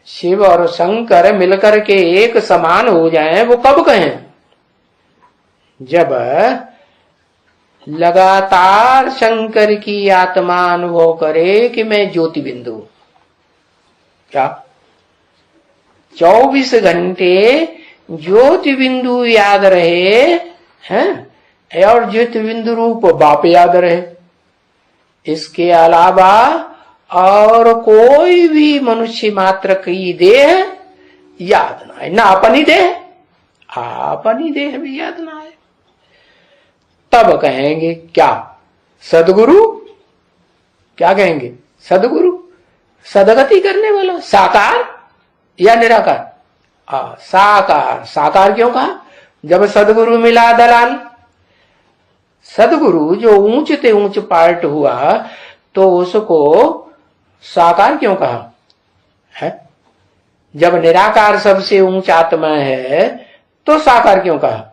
शिव और शंकर मिलकर के एक समान हो जाएं, वो कब कहें? जब लगातार शंकर की आत्मा अनुभव करे कि मैं ज्योति बिंदु। क्या 24 घंटे ज्योति बिंदु याद रहे हैं, और ज्योति बिंदु रूप बाप याद रहे। इसके अलावा और कोई भी मनुष्य मात्र की देह याद ना आए, ना अपनी देह, अपनी देह भी याद ना आए। तब कहेंगे क्या? सदगुरु। क्या कहेंगे? सदगुरु, सदगति करने वाला। साकार या निराकार? साकार। साकार क्यों कहा? जब सदगुरु मिला दलाल। सदगुरु जो ऊंच ते ऊंच पार्ट हुआ तो उसको साकार क्यों कहा है? जब निराकार सबसे ऊंच आत्मा है तो साकार क्यों कहा?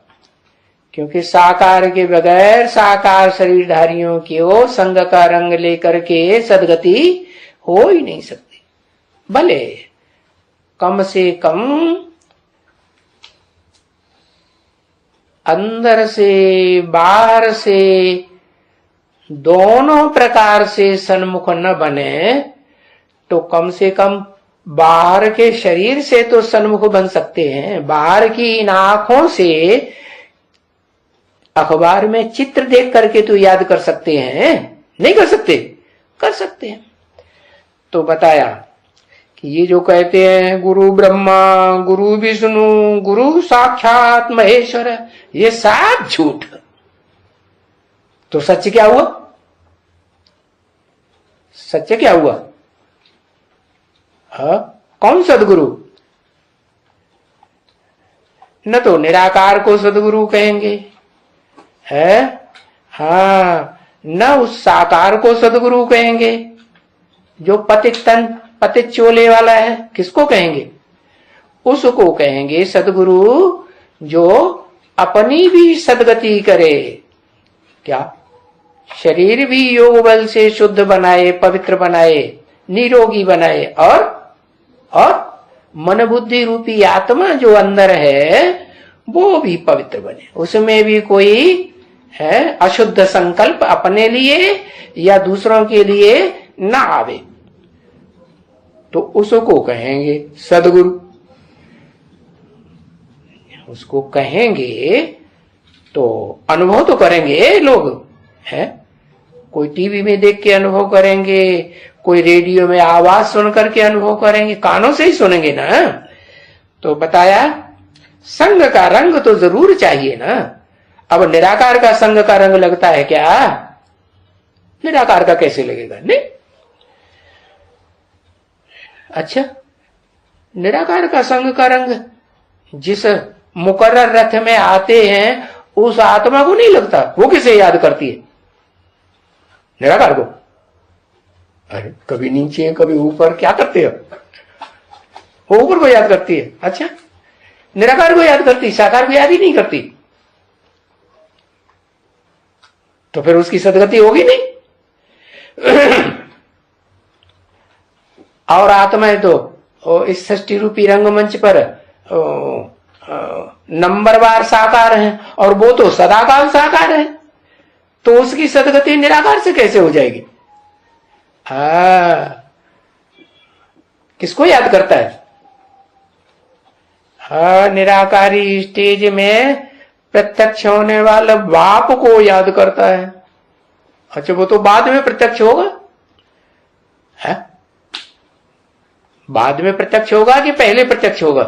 क्योंकि साकार के बगैर साकार शरीरधारियों की ओ संग का रंग लेकर के सदगति हो ही नहीं सकती। भले कम से कम अंदर से बाहर से दोनों प्रकार से सन्मुख न बने तो कम से कम बाहर के शरीर से तो सन्मुख बन सकते हैं। बाहर की इन आंखों से अखबार में चित्र देख करके तो याद कर सकते हैं, नहीं कर सकते? कर सकते हैं। तो बताया कि ये जो कहते हैं गुरु ब्रह्मा, गुरु विष्णु, गुरु साक्षात महेश्वर, ये सब झूठ। तो सच क्या हुआ? सच क्या हुआ? कौन सदगुरु? न तो निराकार को सदगुरु कहेंगे है, न उस साकार को सदगुरु कहेंगे जो पतित तन पतित चोले वाला है। किसको कहेंगे? उसको कहेंगे सदगुरु जो अपनी भी सदगति करे। क्या? शरीर भी योग बल से शुद्ध बनाए, पवित्र बनाए, निरोगी बनाए, और मन बुद्धि रूपी आत्मा जो अंदर है वो भी पवित्र बने। उसमें भी कोई है अशुद्ध संकल्प अपने लिए या दूसरों के लिए ना आवे, तो उसको कहेंगे सदगुरु। उसको कहेंगे तो अनुभव तो करेंगे लोग, है कोई टीवी में देख के अनुभव करेंगे, कोई रेडियो में आवाज सुन करके अनुभव करेंगे, कानों से ही सुनेंगे ना। तो बताया संग का रंग तो जरूर चाहिए ना। अब निराकार का संग का रंग लगता है क्या? निराकार का कैसे लगेगा? नहीं। अच्छा, निराकार का संग का रंग जिस मुकर्रर रथ में आते हैं उस आत्मा को नहीं लगता। वो किसे याद करती है? निराकार को। अरे कभी नीचे कभी ऊपर, क्या करते हो? वो ऊपर को याद करती है। अच्छा, निराकार को याद करती, साकार को याद ही नहीं करती, तो फिर उसकी सदगति होगी नहीं। और आत्माएं तो इस सृष्टि रूपी रंगमंच पर नंबरवार साकार है, और वो तो सदाकाल साकार है, तो उसकी सदगति निराकार से कैसे हो जाएगी? किसको याद करता है? निराकारी स्टेज में प्रत्यक्ष होने वाला बाप को याद करता है। अच्छा, वो तो बाद में प्रत्यक्ष होगा, है? बाद में प्रत्यक्ष होगा कि पहले प्रत्यक्ष होगा?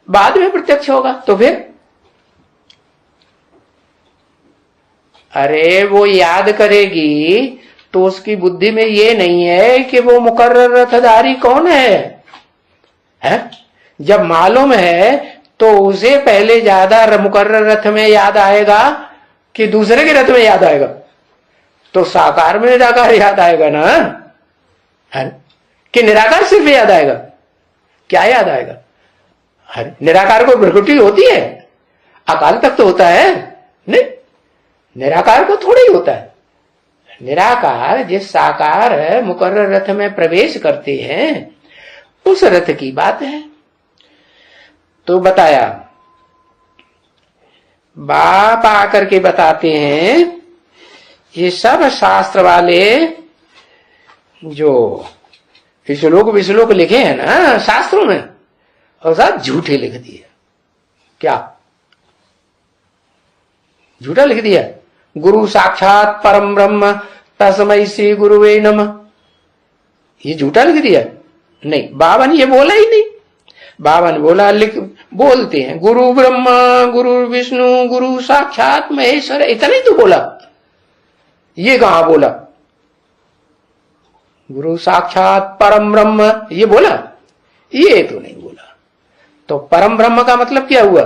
बाद में प्रत्यक्ष होगा। तो फिर अरे वो याद करेगी तो उसकी बुद्धि में ये नहीं है कि वो मुकर्रर रथधारी कौन है? जब मालूम है तो उसे पहले ज्यादा मुकर्रर रथ में याद आएगा कि दूसरे के रथ में याद आएगा? तो साकार में निराकार याद आएगा ना, है? कि निराकार सिर्फ याद आएगा? क्या याद आएगा? अरे निराकार को प्रकृति होती है, अकाल तक तो होता है नहीं, निराकार को थोड़ा ही होता है। निराकार जिस साकार मुकर्रर रथ में प्रवेश करते हैं उस रथ की बात है। तो बताया, बाप आकर के बताते हैं ये सब शास्त्र वाले जो श्लोक विश्लोक लिखे हैं ना शास्त्रों में, और सब झूठे लिख दिए। क्या झूठा लिख दिया? गुरु साक्षात परम ब्रह्म तस्मै श्री गुरुवे नमः, ये झूठा लिख दिया? नहीं, बाबा ने ये बोला ही नहीं। बाबा ने बोला, बोलते हैं गुरु ब्रह्मा गुरु विष्णु गुरु साक्षात महेश्वर, इतना ही तो बोला। ये कहां बोला गुरु साक्षात परम ब्रह्म? ये बोला? ये तो नहीं बोला। तो परम ब्रह्म का मतलब क्या हुआ?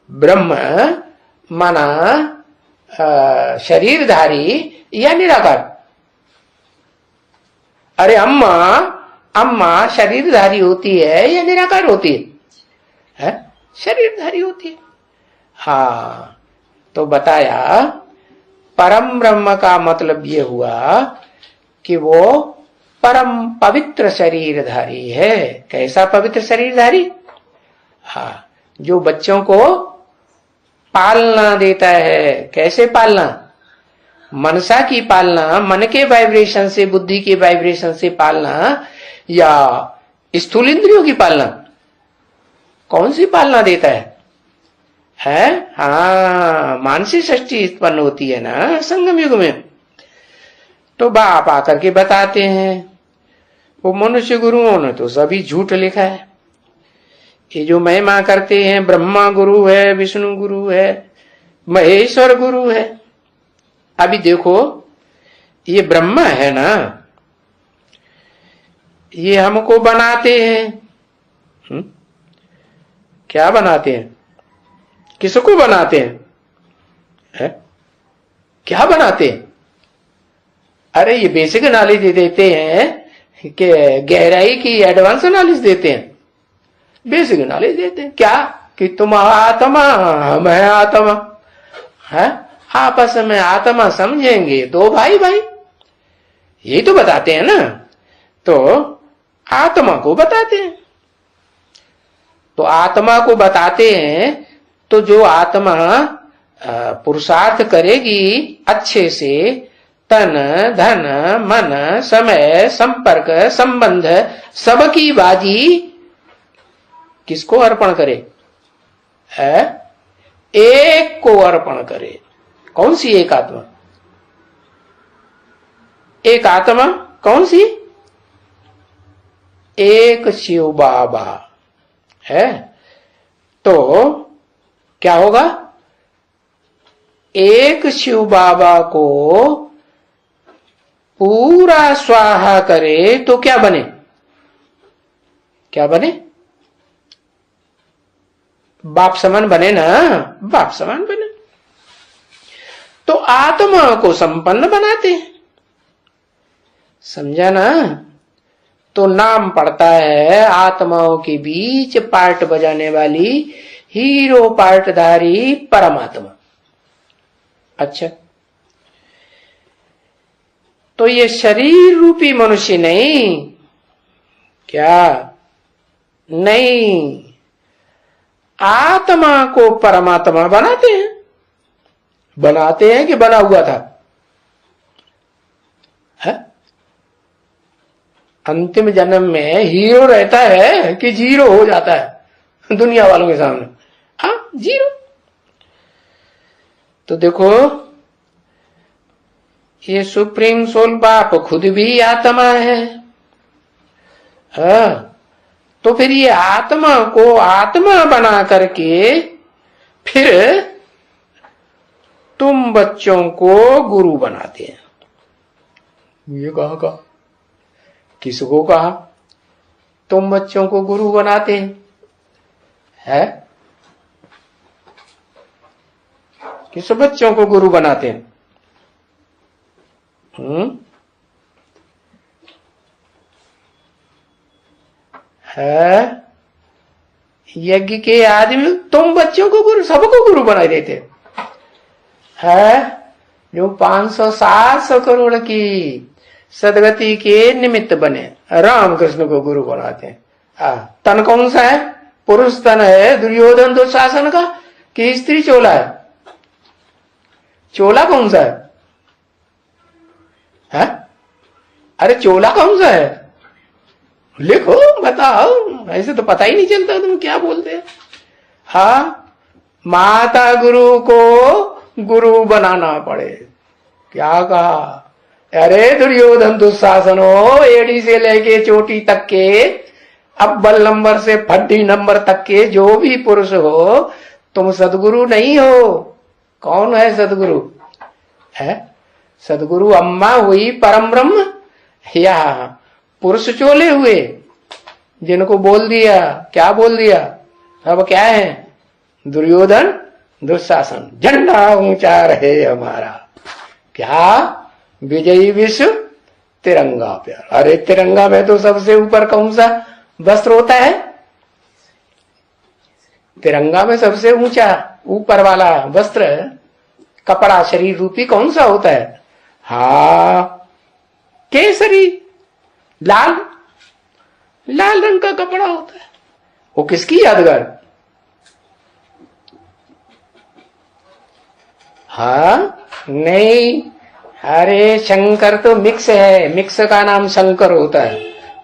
ब्रह्म माना शरीरधारी या निराकार? अरे अम्मा शरीरधारी होती है या निराकार होती है? शरीरधारी होती है। हाँ, तो बताया परम ब्रह्म का मतलब ये हुआ कि वो परम पवित्र शरीरधारी है। कैसा पवित्र शरीरधारी? हाँ, जो बच्चों को पालना देता है। कैसे पालना? मनसा की पालना, मन के वाइब्रेशन से, बुद्धि के वाइब्रेशन से पालना, या स्थूल इंद्रियों की पालना? कौन सी पालना देता है? हाँ, मानसिक सृष्टि उत्पन्न होती है ना संगम युग में। तो बाप आकर के बताते हैं, वो मनुष्य गुरुओं ने तो सभी झूठ लिखा है। ये जो महिमा करते हैं, ब्रह्मा गुरु है, विष्णु गुरु है, महेश्वर गुरु है। अभी देखो, ये ब्रह्मा है ना, ये हमको बनाते हैं। क्या बनाते हैं? किसको बनाते हैं? क्या बनाते हैं? अरे ये बेसिक नॉलेज दे देते हैं कि गहराई की एडवांस नॉलेज देते हैं। बेसिक नॉलेज देते हैं क्या कि तुम आत्मा, मैं आत्मा है, आपस में आत्मा समझेंगे तो भाई भाई, यही तो बताते हैं ना। तो आत्मा को बताते हैं। तो आत्मा को बताते हैं, तो जो आत्मा पुरुषार्थ करेगी अच्छे से, तन धन मन समय संपर्क संबंध सबकी बाजी किसको अर्पण करे? एक को अर्पण करे। कौन सी एक आत्मा? एक आत्मा कौन सी? एक शिव बाबा है। तो क्या होगा? एक शिव बाबा को पूरा स्वाहा करे तो क्या बने? क्या बने? बाप समान बने ना, बाप समान बने। तो आत्मा को संपन्न बनाते हैं, समझा ना? तो नाम पड़ता है आत्माओं के बीच पार्ट बजाने वाली हीरो पार्टधारी परमात्मा। अच्छा, तो ये शरीर रूपी मनुष्य नहीं, क्या नहीं, आत्मा को परमात्मा बनाते हैं। बनाते हैं कि बना हुआ था? है? अंतिम जन्म में हीरो रहता है कि जीरो हो जाता है दुनिया वालों के सामने? हाँ, जीरो। तो देखो, ये सुप्रीम सोल बाप खुद भी आत्मा है। हाँ, तो फिर ये आत्मा को आत्मा बना करके फिर तुम बच्चों को गुरु बनाते हैं। ये कहा? किसको कहा तुम बच्चों को गुरु बनाते हैं? किस बच्चों को गुरु बनाते हैं? है यज्ञ के आदमी तुम बच्चों को गुरु, सबको गुरु बना देते है। जो 500-700 करोड़ की सदगति के निमित्त बने, राम कृष्ण को गुरु बनाते हैं। तन कौन सा है? पुरुष तन है दुर्योधन दुशासन का कि स्त्री चोला है? चोला कौन सा है? अरे चोला कौन सा है? लिखो, बताओ, ऐसे तो पता ही नहीं चलता तुम क्या बोलते हैं। हाँ, माता गुरु को गुरु बनाना पड़े। क्या कहा? अरे दुर्योधन दुशासनो, एड़ी से लेके चोटी तक के, अव्वल नंबर से फड्डी नंबर तक के जो भी पुरुष हो, तुम सदगुरु नहीं हो। कौन है सदगुरु? है सदगुरु अम्मा हुई परम ब्रह्म, या पुरुष चोले हुए जिनको बोल दिया, क्या बोल दिया? अब क्या है? दुर्योधन दुशासन, झंडा ऊंचा रहे हमारा। क्या? विजयी विश्व तिरंगा प्यार। अरे तिरंगा में तो सबसे ऊपर कौन सा वस्त्र होता है? तिरंगा में सबसे ऊंचा ऊपर वाला वस्त्र, कपड़ा शरीर रूपी कौन सा होता है? हाँ, केसरी, लाल, लाल रंग का कपड़ा होता है। वो किसकी यादगार? हाँ नहीं, अरे शंकर तो मिक्स है, मिक्स का नाम शंकर होता है,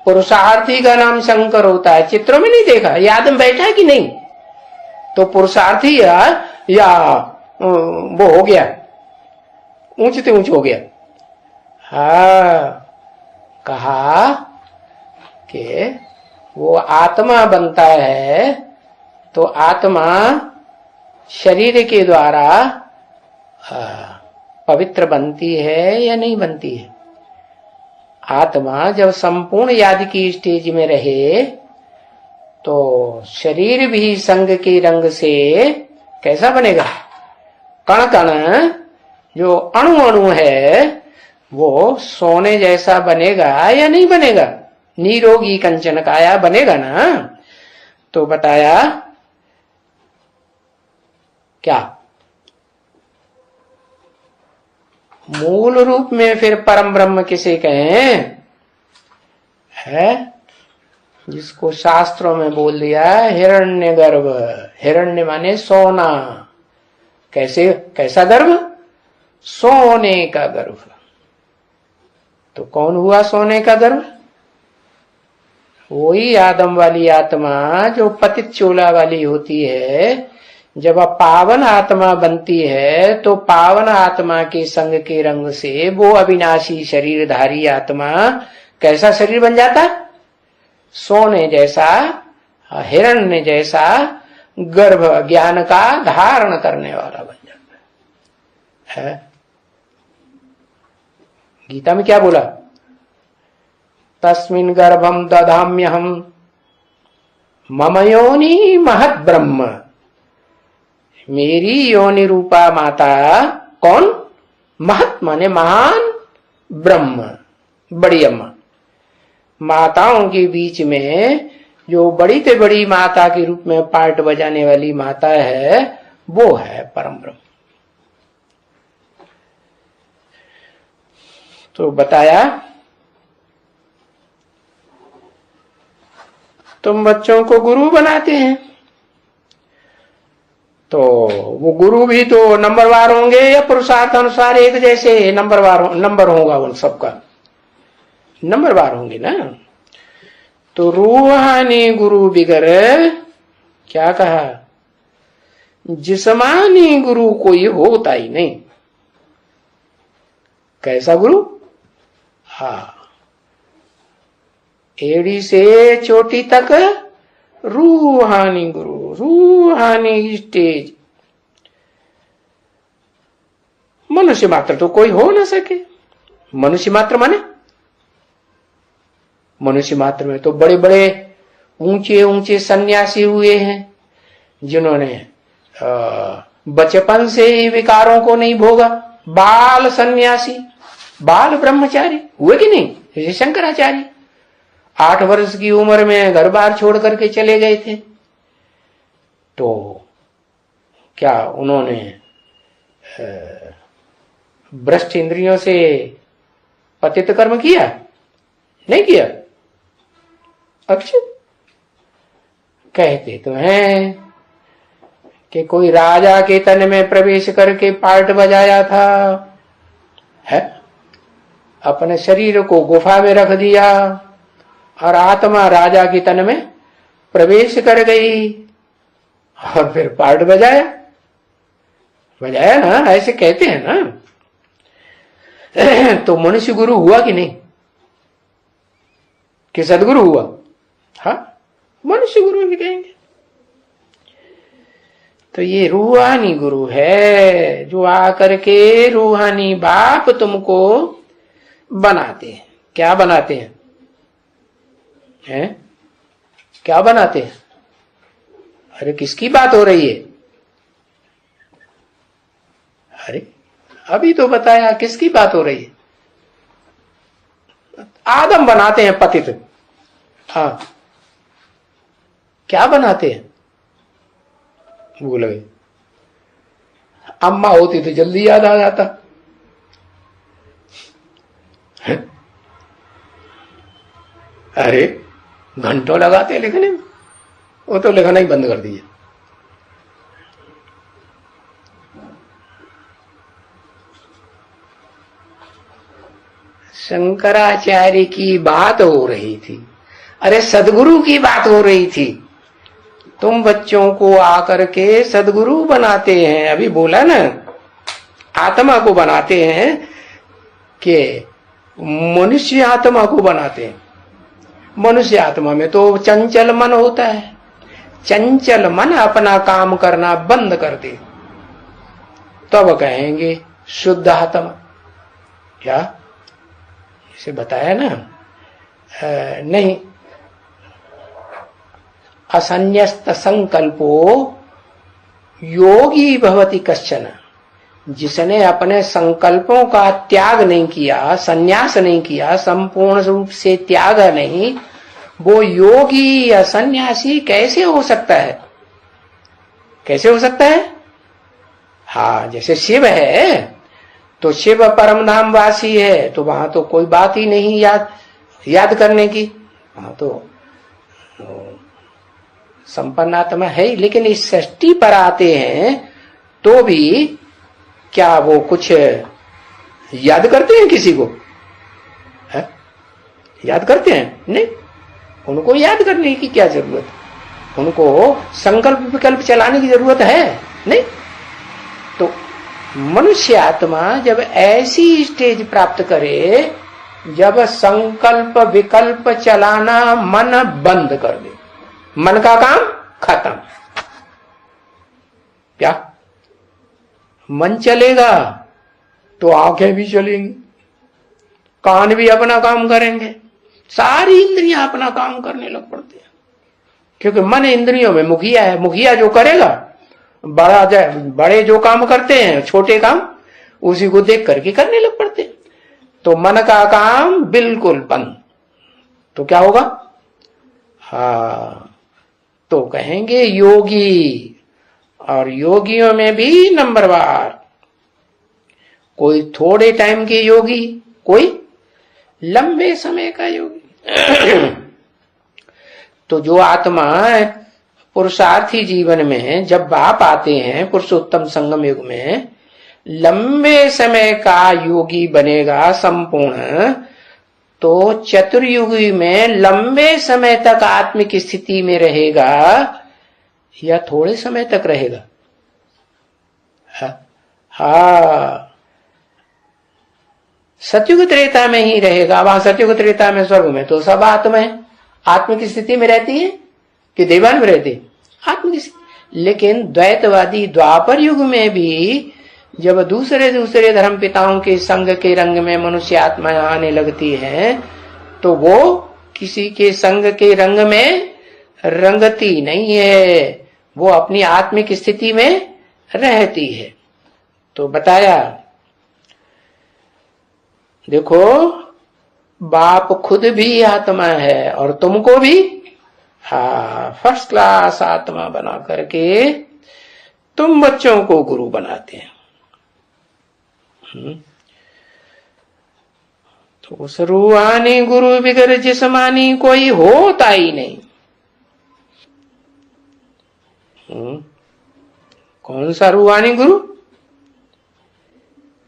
पुरुषार्थी का नाम शंकर होता है। चित्रों में नहीं देखा? याद में बैठा है कि नहीं? तो पुरुषार्थी या वो हो गया, ऊंचते ऊंच हो गया। हाँ, कहा कि वो आत्मा बनता है तो आत्मा शरीर के द्वारा पवित्र बनती है या नहीं बनती है? आत्मा जब संपूर्ण याद की स्टेज में रहे तो शरीर भी संग के रंग से कैसा बनेगा? कण कण जो अणु अणु है वो सोने जैसा बनेगा या नहीं बनेगा? निरोगी कंचन काया बनेगा ना। तो बताया क्या? मूल रूप में फिर परम ब्रह्म किसे कहें? है जिसको शास्त्रों में बोल दिया हिरण्य गर्भ। हिरण्य माने सोना। कैसे? कैसा गर्भ? सोने का गर्भ। तो कौन हुआ सोने का गर्भ? वही आदम वाली आत्मा जो पतित चोला वाली होती है। जब पावन आत्मा बनती है तो पावन आत्मा के संग के रंग से वो अविनाशी शरीरधारी आत्मा कैसा शरीर बन जाता? सोने जैसा, हिरण्य जैसा गर्भ, ज्ञान का धारण करने वाला बन जाता है। गीता में क्या बोला? तस्मिन् गर्भम दधाम्यहम मम योनि महत् ब्रह्म। मेरी योनि रूपा माता कौन? महत् माने महान, ब्रह्म बड़ी अम्मा। माताओं के बीच में जो बड़ी से बड़ी माता के रूप में पार्ट बजाने वाली माता है वो है परम ब्रह्म। तो बताया तुम बच्चों को गुरु बनाते हैं तो वो गुरु भी तो नंबरवार होंगे या पुरुषार्थ अनुसार एक जैसे नंबर होगा उन सबका? नंबरवार होंगे ना। तो रूहानी गुरु बिगर क्या कहा? जिस्मानी गुरु कोई होता ही नहीं। कैसा गुरु? हाँ, एड़ी से चोटी तक रूहानी गुरु, रूहानी स्टेज। मनुष्य मात्र तो कोई हो ना सके। मनुष्य मात्र माने मनुष्य मात्र में तो बड़े बड़े ऊंचे ऊंचे सन्यासी हुए हैं जिन्होंने बचपन से ही विकारों को नहीं भोगा। बाल सन्यासी, बाल ब्रह्मचारी हुए कि नहीं? जैसे शंकराचार्य 8 वर्ष की उम्र में घर बार छोड़ करके चले गए थे। तो क्या उन्होंने भ्रष्ट इंद्रियों से पतित कर्म किया? नहीं किया। अच्छा, कहते तो हैं कि कोई राजा के तन में प्रवेश करके पार्ट बजाया था, है, अपने शरीर को गुफा में रख दिया और आत्मा राजा के तन में प्रवेश कर गई और फिर पार्ट बजाया। बजाया ना, ऐसे कहते हैं ना। तो मनुष्य गुरु हुआ कि नहीं? कि सदगुरु हुआ? हाँ, मनुष्य गुरु भी कहेंगे। तो ये रूहानी गुरु है जो आकर के रूहानी बाप तुमको बनाते हैं। क्या बनाते हैं? हैं? क्या बनाते हैं? अरे किसकी बात हो रही है? अरे अभी तो बताया किसकी बात हो रही है? आदम बनाते हैं पतित। हाँ, क्या बनाते हैं? भूल गए। अम्मा होती तो जल्दी याद आ जाता। अरे घंटों लगाते लिखने में, वो तो लिखना ही बंद कर दिया। शंकराचार्य की बात हो रही थी। अरे सदगुरु की बात हो रही थी। तुम बच्चों को आकर के सदगुरु बनाते हैं। अभी बोला ना, आत्मा को बनाते हैं कि मनुष्य आत्मा को बनाते हैं। मनुष्य आत्मा में तो चंचल मन होता है। चंचल मन अपना काम करना बंद कर दे तब कहेंगे शुद्ध आत्मा। क्या इसे बताया ना? नहीं, असन्यस्त संकल्पो योगी भवति कश्चन। जिसने अपने संकल्पों का त्याग नहीं किया, संन्यास नहीं किया, संपूर्ण रूप से त्याग नहीं, वो योगी या सन्यासी कैसे हो सकता है? कैसे हो सकता है? हाँ, जैसे शिव है तो शिव परम धाम वासी है, तो वहां तो कोई बात ही नहीं याद करने की। वहां तो संपन्न आत्मा है ही। लेकिन इस सृष्टि पर आते हैं तो भी क्या वो कुछ याद करते हैं किसी को? है? याद करते हैं? नहीं, उनको याद करने की क्या जरूरत? उनको संकल्प विकल्प चलाने की जरूरत है नहीं। तो मनुष्य आत्मा जब ऐसी स्टेज प्राप्त करे जब संकल्प विकल्प चलाना मन बंद कर दे, मन का काम खत्म। क्या मन चलेगा तो आंखें भी चलेंगी, कान भी अपना काम करेंगे, सारी इंद्रियां अपना काम करने लग पड़ती हैं। क्योंकि मन इंद्रियों में मुखिया है। मुखिया जो करेगा, बड़े जो काम करते हैं छोटे काम उसी को देख करके करने लग पड़ते हैं। तो मन का काम बिल्कुल बंद, तो क्या होगा? हाँ, तो कहेंगे योगी। और योगियों में भी नंबरवार, कोई थोड़े टाइम के योगी, कोई लंबे समय का योगी। तो जो आत्मा पुरुषार्थी जीवन में जब बाप आते हैं पुरुषोत्तम संगम युग में, लंबे समय का योगी बनेगा संपूर्ण, तो चतुर्युगी में लंबे समय तक आत्मिक स्थिति में रहेगा या थोड़े समय तक रहेगा? हाँ, सतयुग त्रेता में ही रहेगा। वहां सतयुग त्रेता में स्वर्ग में तो सब आत्मा है, आत्मिक स्थिति में रहती है कि देवान में रहती है? आत्मिक स्थिति। लेकिन द्वैतवादी द्वापर युग में भी जब दूसरे दूसरे धर्म पिताओं के संग के रंग में मनुष्य आत्माएं आने लगती हैं तो वो किसी के संग के रंग में रंगती नहीं है, वो अपनी आत्मिक स्थिति में रहती है। तो बताया, देखो बाप खुद भी आत्मा है और तुमको भी फर्स्ट क्लास आत्मा बना करके तुम बच्चों को गुरु बनाते हैं। तो उस रूहानी गुरु बिगर जिस्मानी कोई होता ही नहीं। कौन सा रूहानी गुरु?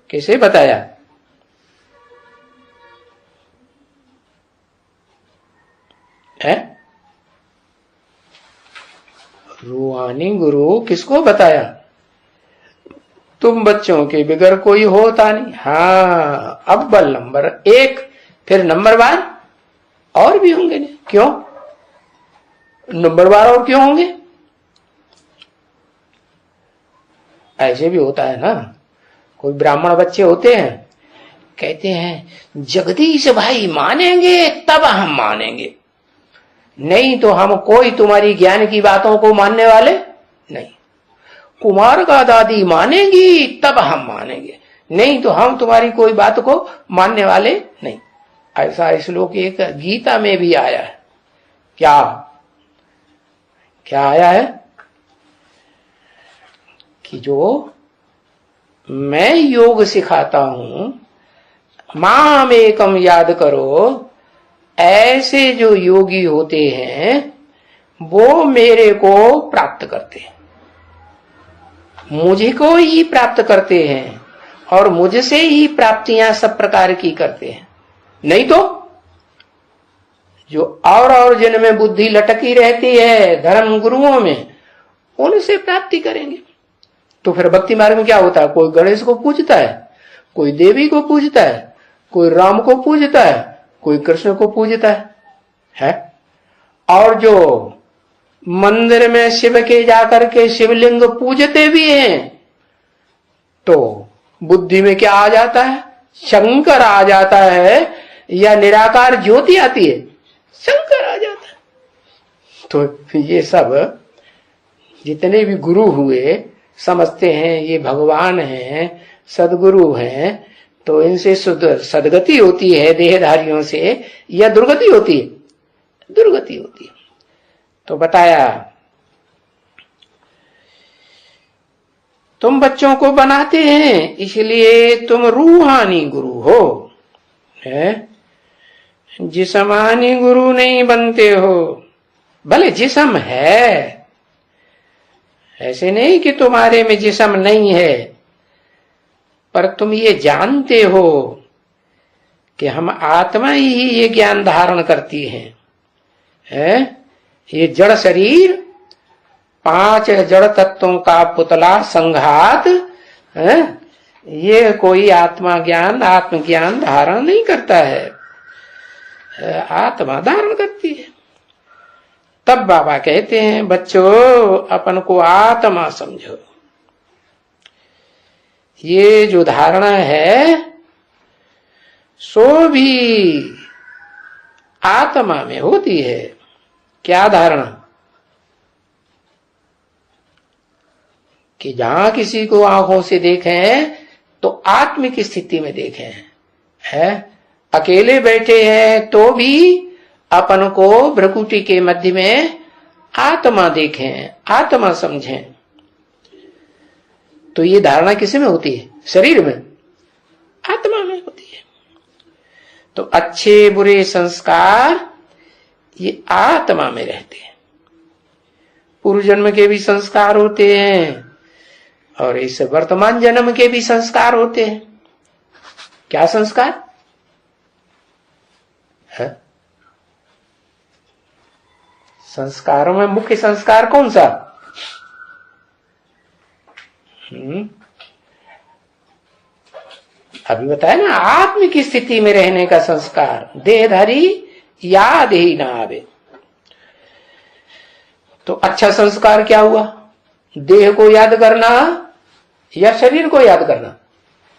किसे बताया? है रूहानी गुरु किसको बताया? तुम बच्चों के बिगर कोई होता नहीं। हाँ, अव्वल नंबर एक, फिर नंबरवार और भी होंगे। क्यों नंबरवार और क्यों होंगे? ऐसे भी होता है ना, कोई ब्राह्मण बच्चे होते हैं, कहते हैं जगदीश भाई मानेंगे तब हम मानेंगे, नहीं तो हम कोई तुम्हारी ज्ञान की बातों को मानने वाले नहीं। कुमार का दादी मानेंगी तब हम मानेंगे, नहीं तो हम तुम्हारी कोई बात को मानने वाले नहीं। ऐसा श्लोक एक गीता में भी आया है। क्या क्या आया है? कि जो मैं योग सिखाता हूं, माम एकम याद करो, ऐसे जो योगी होते हैं वो मेरे को प्राप्त करते हैं, मुझे को ही प्राप्त करते हैं और मुझसे ही प्राप्तियां सब प्रकार की करते हैं। नहीं तो जो और जिनमें बुद्धि लटकी रहती है धर्म गुरुओं में, उनसे प्राप्ति करेंगे। तो फिर भक्ति मार्ग में क्या होता है? कोई गणेश को पूजता है, कोई देवी को पूजता है, कोई राम को पूजता है, कोई कृष्ण को पूजता है? और जो मंदिर में शिव के जाकर के शिवलिंग पूजते भी हैं, तो बुद्धि में क्या आ जाता है? शंकर आ जाता है या निराकार ज्योति आती है? शंकर आ जाता है। तो ये सब जितने भी गुरु हुए समझते हैं ये भगवान हैं, सदगुरु हैं, तो इनसे सदगति होती है देहधारियों से या दुर्गति होती है? दुर्गति होती है। तो बताया तुम बच्चों को बनाते हैं इसलिए तुम रूहानी गुरु हो, है? जिस्मानी गुरु नहीं बनते हो। भले जिस्म है, ऐसे नहीं कि तुम्हारे में जिस्म नहीं है, पर तुम ये जानते हो कि हम आत्मा ही ये ज्ञान धारण करती है? ये जड़ शरीर 5 जड़ तत्वों का पुतला संघात है? ये कोई आत्मा ज्ञान आत्मज्ञान धारण नहीं करता है, आत्मा धारण करती है। तब बाबा कहते हैं बच्चों अपन को आत्मा समझो। ये जो धारणा है सो भी आत्मा में होती है। क्या धारणा? कि जहां किसी को आंखों से देखें तो आत्मिक स्थिति में देखें, है? अकेले बैठे हैं तो भी अपन को भ्रकुटी के मध्य में आत्मा देखें, आत्मा समझें। तो ये धारणा किसी में होती है? शरीर में, आत्मा में होती है। तो अच्छे बुरे संस्कार ये आत्मा में रहते हैं। पूर्व जन्म के भी संस्कार होते हैं और इस वर्तमान जन्म के भी संस्कार होते हैं। क्या संस्कार है? संस्कारों में मुख्य संस्कार कौन सा? अभी बताया ना, आत्मिक स्थिति में रहने का संस्कार। देहधारी याद ही ना आवे। तो अच्छा संस्कार क्या हुआ? देह को याद करना या शरीर को याद करना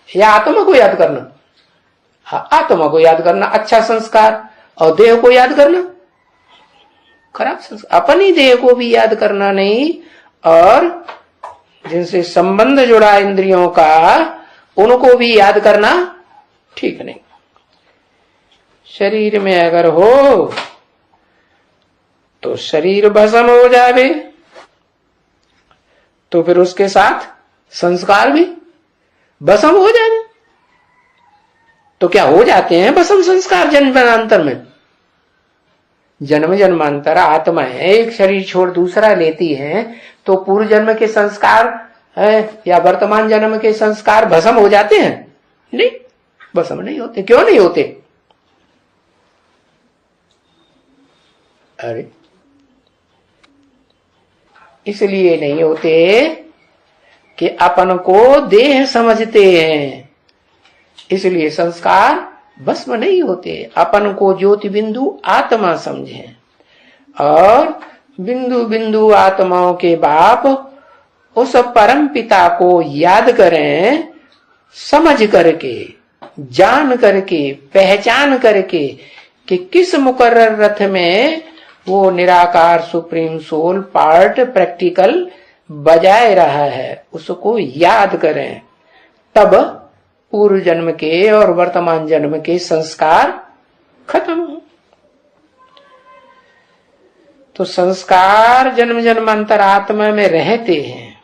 या आत्मा को याद करना? हाँ, आत्मा को याद करना अच्छा संस्कार, और देह को याद करना खराब संस्कार। अपनी देह को भी याद करना नहीं, और जिनसे संबंध जुड़ा इंद्रियों का उनको भी याद करना ठीक नहीं। शरीर में अगर हो तो शरीर भस्म हो जावे, तो फिर उसके साथ संस्कार भी भस्म हो जाए। तो क्या हो जाते हैं भस्म संस्कार जन्म जन्मांतर में? जन्म जन्मांतर आत्मा है, एक शरीर छोड़ दूसरा लेती है, तो पूर्व जन्म के संस्कार है या वर्तमान जन्म के संस्कार भस्म हो जाते हैं? नहीं, भस्म नहीं होते। क्यों नहीं होते? अरे इसलिए नहीं होते कि अपन को देह समझते हैं, इसलिए संस्कार भस्म नहीं होते। अपन को ज्योति बिंदु आत्मा समझें और बिंदु बिंदु आत्माओं के बाप उस परम पिता को याद करें, समझ करके, जान करके, पहचान करके कि किस मुकर्रर रथ में वो निराकार सुप्रीम सोल पार्ट प्रैक्टिकल बजाए रहा है, उसको याद करें। तब पूर्व जन्म के और वर्तमान जन्म के संस्कार खत्म हो। तो संस्कार जन्म जन्मांतर आत्मा में रहते हैं,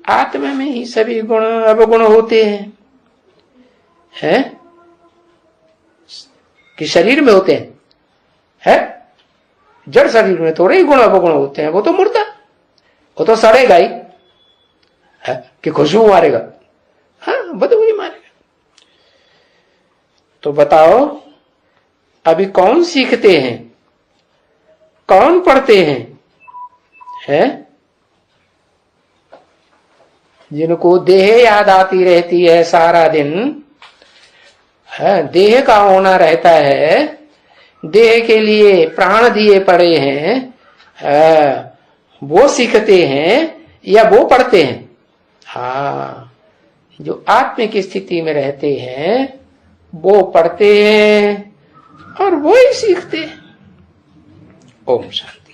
आत्मा में ही सभी गुण अवगुण होते हैं, है? कि शरीर में होते हैं, है? जड़ शरीर में थोड़े ही गुण अवगुण होते हैं, वो तो मुर्दा, वो तो सड़ेगा ही, है? कि खुशबू मारेगा, हाँ बदबू ही मारेगा। तो बताओ अभी कौन सीखते हैं, कौन पढ़ते हैं, है? जिनको देह याद आती रहती है सारा दिन, है? देह का होना रहता है, देह के लिए प्राण दिए पड़े हैं, वो सीखते हैं या वो पढ़ते हैं? हाँ, जो आत्मिक स्थिति में रहते हैं वो पढ़ते हैं और वो ही सीखते हैं। ओम शांति।